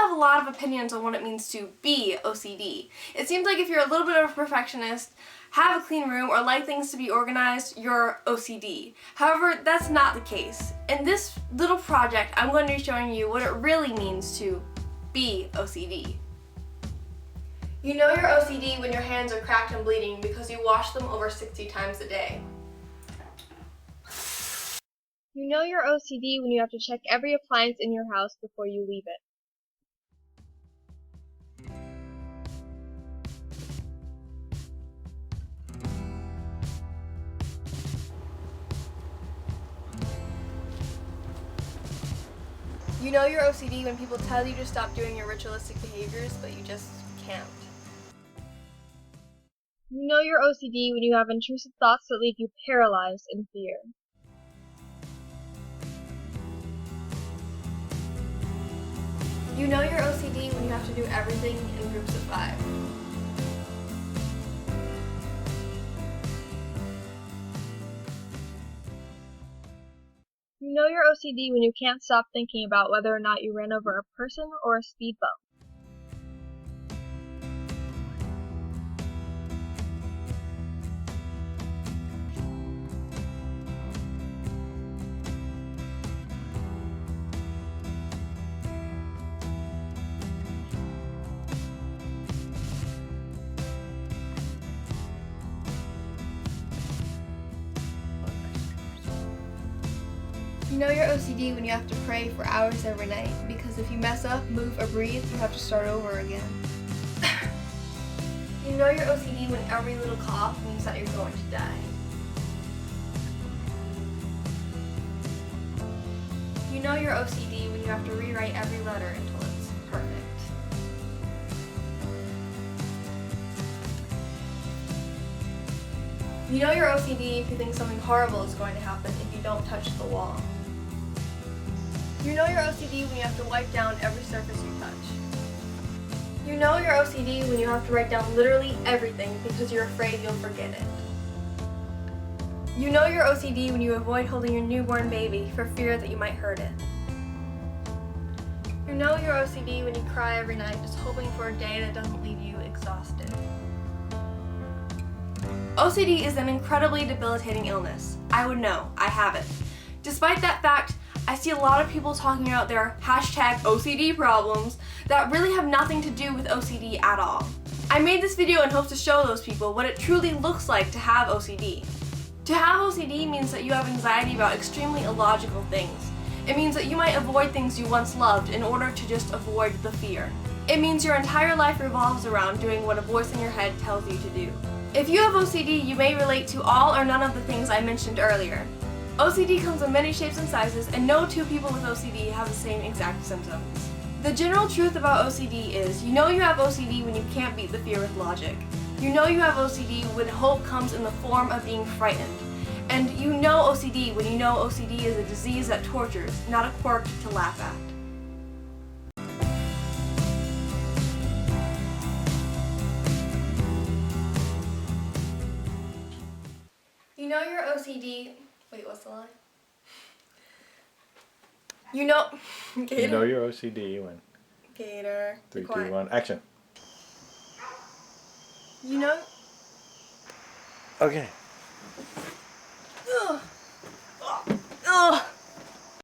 have a lot of opinions on what it means to be OCD. It seems like if you're a little bit of a perfectionist, have a clean room, or like things to be organized, you're OCD. However, that's not the case. In this little project, I'm going to be showing you what it really means to be OCD. You know you're OCD when your hands are cracked and bleeding because you wash them over 60 times a day. You know you're OCD when you have to check every appliance in your house before you leave it. You know you're OCD when people tell you to stop doing your ritualistic behaviors, but you just can't. You know you're OCD when you have intrusive thoughts that leave you paralyzed in fear. You know you're OCD when you have to do everything in groups of 5. You know you're OCD when you can't stop thinking about whether or not you ran over a person or a speed bump. You know you're OCD when you have to pray for hours every night, because if you mess up, move, or breathe, you have to start over again. You know you're OCD when every little cough means that you're going to die. You know you're OCD when you have to rewrite every letter until it's perfect. You know you're OCD if you think something horrible is going to happen if you don't touch the wall. You know you're OCD when you have to wipe down every surface you touch. You know you're OCD when you have to write down literally everything because you're afraid you'll forget it. You know you're OCD when you avoid holding your newborn baby for fear that you might hurt it. You know you're OCD when you cry every night just hoping for a day that doesn't leave you exhausted. OCD is an incredibly debilitating illness. I would know. I have it. Despite that fact, I see a lot of people talking about their #OCD problems that really have nothing to do with OCD at all. I made this video in hopes to show those people what it truly looks like to have OCD. To have OCD means that you have anxiety about extremely illogical things. It means that you might avoid things you once loved in order to just avoid the fear. It means your entire life revolves around doing what a voice in your head tells you to do. If you have OCD, you may relate to all or none of the things I mentioned earlier. OCD comes in many shapes and sizes, and no two people with OCD have the same exact symptoms. The general truth about OCD is, you know you have OCD when you can't beat the fear with logic. You know you have OCD when hope comes in the form of being frightened. And you know OCD when you know OCD is a disease that tortures, not a quirk to laugh at. You know your OCD... Wait, what's the line? You know... Gator. You know your OCD when... Gator. 3, 2, 1, action. You know... Okay. Ugh. Ugh.